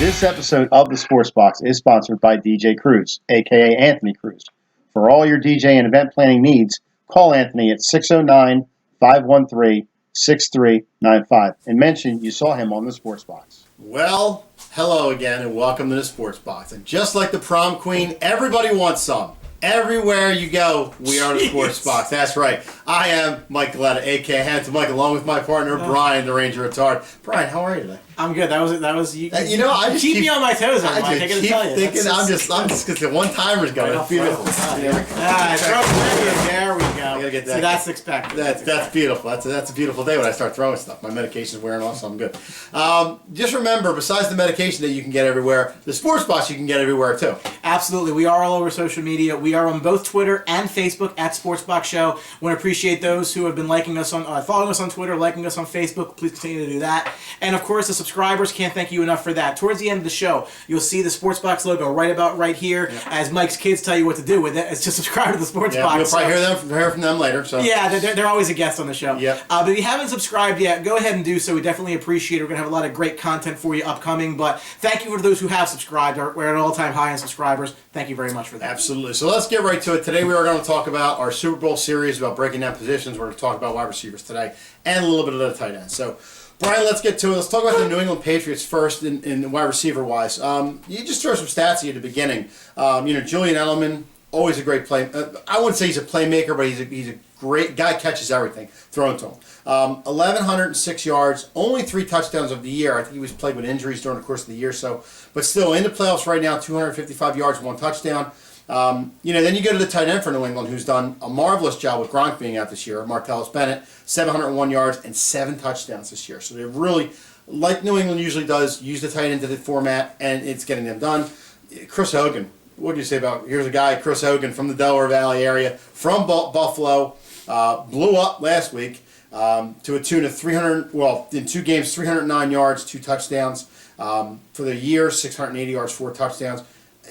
This episode of the Sports Box is sponsored by DJ Cruz, aka Anthony Cruz. For all your DJ and event planning needs, call Anthony at 609-513-6395 and mention you saw him on the Sports Box. Well, hello again and welcome to the Sports Box. And just like the prom queen, everybody wants some. Everywhere you go, we are the Sports Box. That's right. I am Mike Galetta, a.k.a. Handsome Mike, along with my partner, Brian, the Ranger at Heart. Brian, how are you today? I'm good. That was you. You know, I just keep me on my toes. I gotta tell you. Thinking, I'm just because the one-timers going. It's beautiful. There we go. I gotta get that. See, that's expected. That's beautiful. That's a beautiful day when I start throwing stuff. My medication's wearing off, so I'm good. Just remember, besides the medication that you can get everywhere, the Sports Box you can get everywhere too. Absolutely. We are all over social media. We are on both Twitter and Facebook at Sports Box Show. Want to appreciate those who have been liking us on, following us on Twitter, liking us on Facebook. Please continue to do that. And of course, the subscribers, can't thank you enough for that. Towards the end of the show, you'll see the Sports Box logo right here. Yep. As Mike's kids tell you what to do with it. It's just subscribe to the Sports Box. You'll probably hear from them later. So yeah, they're always a guest on the show. Yep. But if you haven't subscribed yet, go ahead and do so. We definitely appreciate it. We're going to have a lot of great content for you upcoming. But thank you for those who have subscribed. We're at an all-time high in subscribers. Thank you very much for that. Absolutely. So let's get right to it. Today we are going to talk about our Super Bowl series, about breaking down positions. We're going to talk about wide receivers today and a little bit of the tight end. So, Brian, let's get to it. Let's talk about the New England Patriots first in wide receiver-wise. You just throw some stats at you at the beginning. Julian Edelman, always a great play. I wouldn't say he's a playmaker, but he's a great guy, catches everything thrown to him. 1,106 yards, only 3 touchdowns of the year. I think he was plagued with injuries during the course of the year, but still in the playoffs right now, 255 yards, 1 touchdown. Then you go to the tight end for New England, who's done a marvelous job with Gronk being out this year. Martellus Bennett, 701 yards and 7 touchdowns this year. So they've really, like New England usually does, used the tight end to the format, and it's getting them done. Chris Hogan, what do you say about, here's a guy, Chris Hogan, from the Delaware Valley area, from Buffalo, blew up last week to a tune of 300, in 2 games, 309 yards, 2 touchdowns. For the year, 680 yards, 4 touchdowns.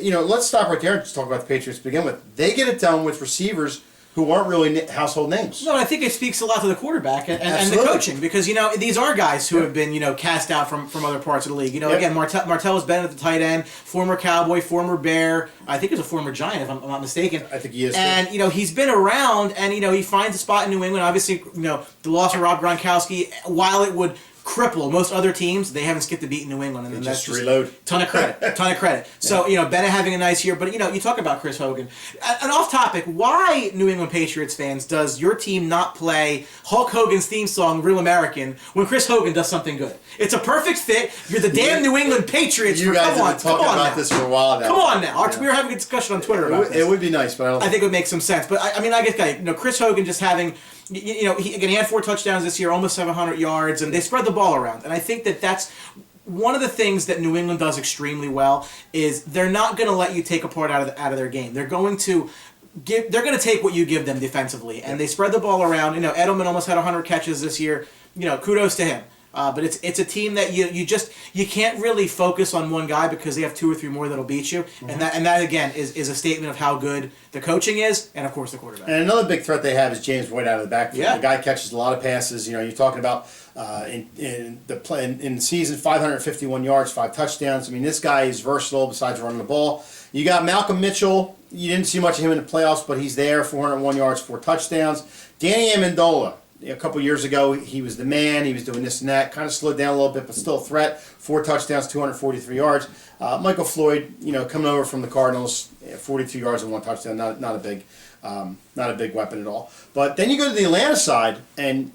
Let's stop right there and just talk about the Patriots to begin with. They get it done with receivers who aren't really household names. No, I think it speaks a lot to the quarterback and the coaching because, these are guys who have been, cast out from other parts of the league. Again, Martellus Bennett at the tight end, former Cowboy, former Bear. I think he's a former Giant, if I'm not mistaken. I think he is, and, too. He's been around, and, he finds a spot in New England. Obviously, the loss of Rob Gronkowski, while it would cripple most other teams, they haven't skipped a beat in New England, and then that's just reload. Ton of credit. So Bennett having a nice year, but you talk about Chris Hogan. And off topic, why New England Patriots fans does your team not play Hulk Hogan's theme song "Real American" when Chris Hogan does something good? It's a perfect fit. You're the damn New England Patriots. You guys have been talking about this for a while now. Come on now. We were having a discussion on Twitter about this. It would be nice, but I think it would make some sense. But I guess Chris Hogan just having. He had 4 touchdowns this year, almost 700 yards, and they spread the ball around. And I think that's one of the things that New England does extremely well is they're not going to let you take a part out of their game. They're going to take what you give them defensively, and they spread the ball around. Edelman almost had 100 catches this year. Kudos to him. But it's a team that you can't really focus on one guy because they have 2 or 3 more that'll beat you, mm-hmm. and that again is a statement of how good the coaching is, and of course the quarterback. And another big threat they have is James White out of the backfield. Yeah. The guy catches a lot of passes. You're talking about in the season 551 yards, 5 touchdowns. I mean, this guy is versatile besides running the ball. You got Malcolm Mitchell. You didn't see much of him in the playoffs, but he's there, 401 yards, 4 touchdowns. Danny Amendola. A couple years ago, he was the man. He was doing this and that. Kind of slowed down a little bit, but still a threat. 4 touchdowns, 243 yards. Michael Floyd, coming over from the Cardinals, 42 yards and 1 touchdown. Not a big weapon at all. But then you go to the Atlanta side, and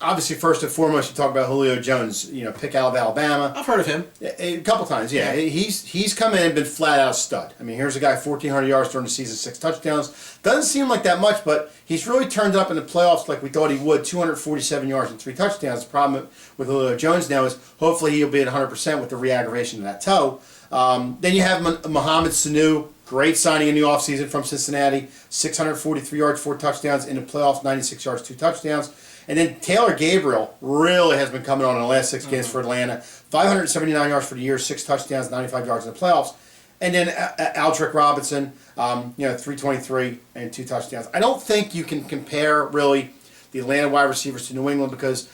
obviously first and foremost, you talk about Julio Jones. Pick out of Alabama. I've heard of him a couple times. Yeah, he's come in and been flat out a stud. I mean, here's a guy 1,400 yards during the season, 6 touchdowns. Doesn't seem like that much, but he's really turned up in the playoffs like we thought he would. 247 yards and 3 touchdowns. The problem with Julio Jones now is hopefully he'll be at 100% with the re-aggravation of that toe. Then you have Mohammad Sanu. Great signing in the offseason from Cincinnati. 643 yards, 4 touchdowns. In the playoffs, 96 yards, 2 touchdowns. And then Taylor Gabriel really has been coming on in the last 6 games for Atlanta. 579 yards for the year, 6 touchdowns, 95 yards in the playoffs. And then Aldrick Robinson, 323 and 2 touchdowns. I don't think you can compare really the Atlanta wide receivers to New England because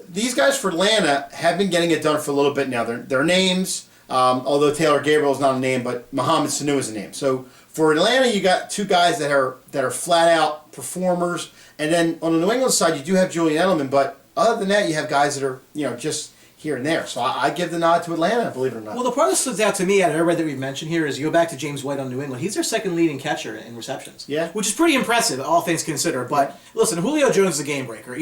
these guys for Atlanta have been getting it done for a little bit now. They're names. although Taylor Gabriel is not a name, but Mohammad Sanu is a name. So for Atlanta, you got two guys that are flat out performers, and then on the New England side, you do have Julian Edelman, but other than that, you have guys that are just here and there. So I give the nod to Atlanta, believe it or not. Well, the part that stands out to me out of everybody that we've mentioned here is you go back to James White on New England. He's their second leading catcher in receptions. Yeah. Which is pretty impressive, all things considered. But listen, Julio Jones is a game breaker.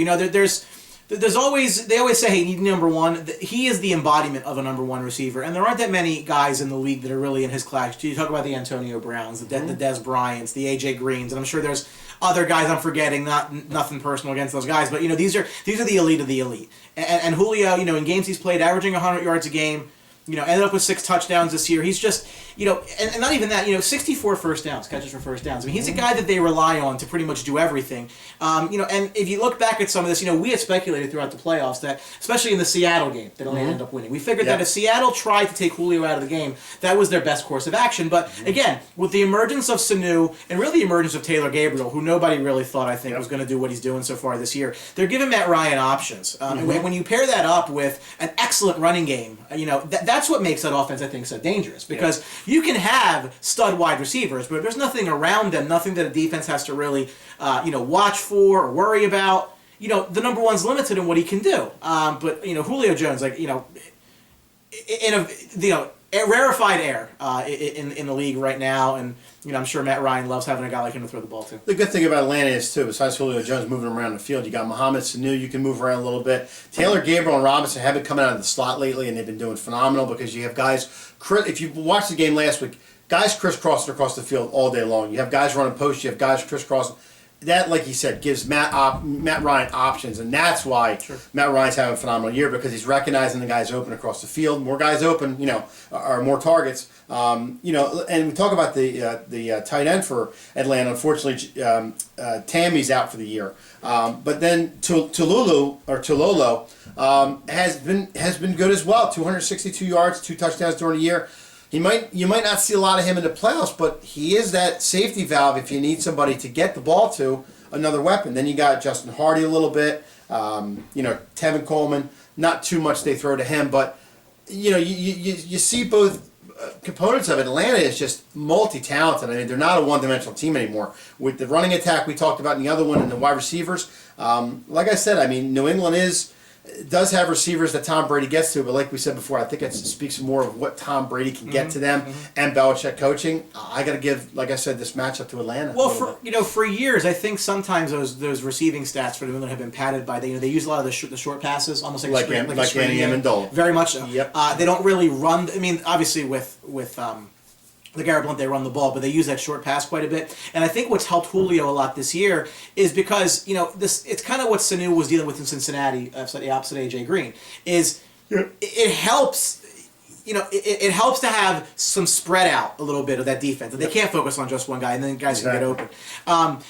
There's always, they always say, hey, you need number one. He is the embodiment of a number one receiver, and there aren't that many guys in the league that are really in his class. You talk about the Antonio Browns, the Des Bryants, the AJ Greens, and I'm sure there's other guys I'm forgetting. Nothing personal against those guys, but these are the elite of the elite. And Julio, in games he's played, averaging 100 yards a game. Ended up with 6 touchdowns this year. He's just, and not even that, 64 first downs, catches for first downs. I mean, he's a guy that they rely on to pretty much do everything. And if you look back at some of this, we had speculated throughout the playoffs that, especially in the Seattle game, that Atlanta ended up winning. We figured that if Seattle tried to take Julio out of the game, that was their best course of action. But again, with the emergence of Sanu and really the emergence of Taylor Gabriel, who nobody really thought, I think, was going to do what he's doing so far this year, they're giving Matt Ryan options. And when you pair that up with an excellent running game, that's what makes that offense, I think, so dangerous. Because you can have stud wide receivers, but if there's nothing around them, nothing that a defense has to really, watch for or worry about, the number one's limited in what he can do. But Julio Jones, in a rarefied air in the league right now, and I'm sure Matt Ryan loves having a guy like him to throw the ball to. The good thing about Atlanta is, too, besides Julio Jones moving around the field, you got Mohammad Sanu, you can move around a little bit. Taylor Gabriel and Robinson have been coming out of the slot lately, and they've been doing phenomenal because you have guys, if you watched the game last week, guys crisscrossing across the field all day long. You have guys running posts, you have guys crisscrossing. That, like he said, gives Matt Ryan options, and that's why Matt Ryan's having a phenomenal year, because he's recognizing the guys open across the field. More guys open, are more targets. And we talk about the tight end for Atlanta. Unfortunately, Tammy's out for the year. But then Tulolo has been good as well. 262 yards, 2 touchdowns during the year. You might not see a lot of him in the playoffs, but he is that safety valve if you need somebody to get the ball to, another weapon. Then you got Justin Hardy a little bit, Tevin Coleman. Not too much they throw to him, but you see both components of it. Atlanta is just multi-talented. I mean, they're not a one-dimensional team anymore. With the running attack we talked about, and the other one, and the wide receivers, like I said, I mean, New England does have receivers that Tom Brady gets to, but like we said before, I think it speaks more of what Tom Brady can get to them and Belichick coaching. I got to give, like I said, this matchup to Atlanta. Well, for years, I think sometimes those receiving stats for New England have been padded by they use a lot of the short passes, almost like Amendola. Very much so. Yep. They don't really run. I mean, obviously with the Garrett Blunt, they run the ball, but they use that short pass quite a bit. And I think what's helped Julio a lot this year is because, it's kind of what Sanu was dealing with in Cincinnati, the opposite of AJ Green, is it helps, it helps to have some spread out a little bit of that defense. They can't focus on just one guy, and then guys can get open.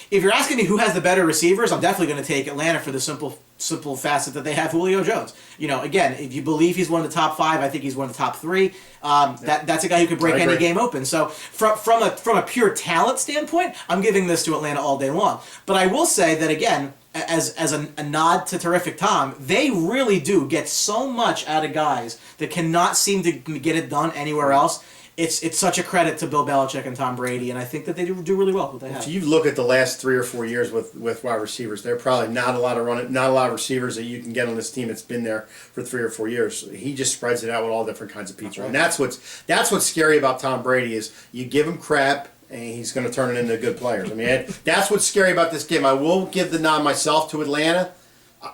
If you're asking me who has the better receivers, I'm definitely going to take Atlanta for the simple facet that they have Julio Jones. Again, if you believe he's one of the top 5, I think he's one of the top 3. That's a guy who could break any game open. So from a pure talent standpoint, I'm giving this to Atlanta all day long. But I will say that, again, as a nod to terrific Tom, they really do get so much out of guys that cannot seem to get it done anywhere else. It's such a credit to Bill Belichick and Tom Brady, and I think that they do really well with what they have. If you look at the last 3 or 4 years with wide receivers, there are probably not a lot of receivers that you can get on this team that's been there for 3 or 4 years. He just spreads it out with all different kinds of pizza, and that's what's scary about Tom Brady is you give him crap and he's going to turn it into good players. I mean, that's what's scary about this game. I will give the nod myself to Atlanta.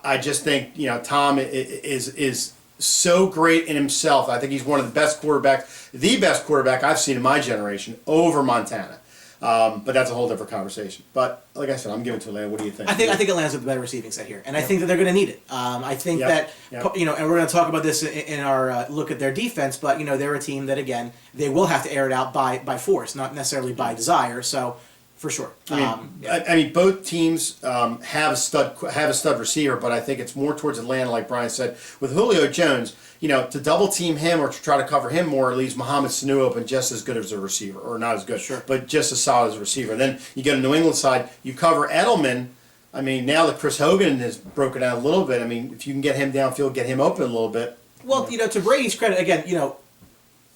I just think Tom is so great in himself. I think he's one of the best quarterback I've seen in my generation over Montana. But that's a whole different conversation. But like I said, I'm giving it to Atlanta. What do you think? I think Atlanta's got the better receiving set here, and I think that they're going to need it. I think that and we're going to talk about this in our look at their defense. But they're a team that, again, they will have to air it out by force, not necessarily by desire. So. For sure. I mean, both teams have a stud receiver, but I think it's more towards Atlanta, like Brian said. With Julio Jones, to double team him or to try to cover him more, it leaves Mohammad Sanu open just as good as a receiver, or not as good, but just as solid as a receiver. Then you get a New England side, you cover Edelman. I mean, now that Chris Hogan has broken out a little bit, I mean, if you can get him downfield, get him open a little bit. Well, to Brady's credit, again,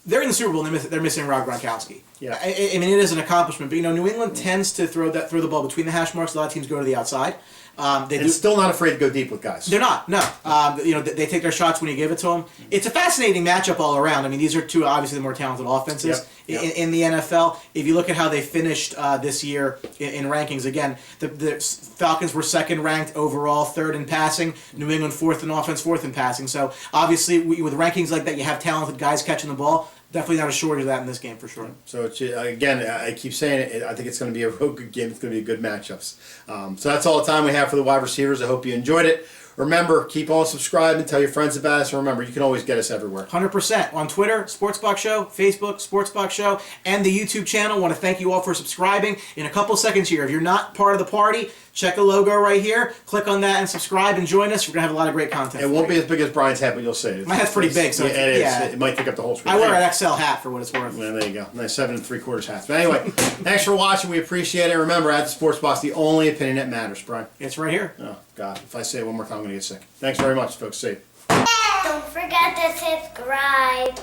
they're in the Super Bowl and they're missing Rob Gronkowski. Yeah. I mean, it is an accomplishment, but New England tends to throw the ball between the hash marks. A lot of teams go to the outside. They're still not afraid to go deep with guys. They're not. No. They take their shots when you give it to them. It's a fascinating matchup all around. I mean, these are two obviously the more talented offenses in the NFL. If you look at how they finished this year in rankings, again, the Falcons were second ranked overall, third in passing. New England fourth in offense, fourth in passing. So obviously, with rankings like that, you have talented guys catching the ball. Definitely not a shortage of that in this game for sure. So again, I keep saying it. I think it's going to be a real good game. It's going to be good matchups. So that's all the time we have for the wide receivers. I hope you enjoyed it. Remember, keep on subscribing. Tell your friends about us. And remember, you can always get us everywhere. 100%. On Twitter, Sportsbox Show, Facebook, Sportsbox Show, and the YouTube channel. I want to thank you all for subscribing. In a couple seconds here, if you're not part of the party, check the logo right here. Click on that and subscribe and join us. We're going to have a lot of great content. It won't be as big as Brian's hat, but you'll see it. My hat's pretty big. So yeah, it is. Yeah. It might take up the whole screen. I wear an XL hat for what it's worth. Well, there you go. Nice 7 3/4 hats. But anyway, thanks for watching. We appreciate it. Remember, at the Sports Box, the only opinion that matters, Brian. It's right here. Oh, God. If I say it one more time, I'm going to get sick. Thanks very much, folks. See you. Don't forget to subscribe.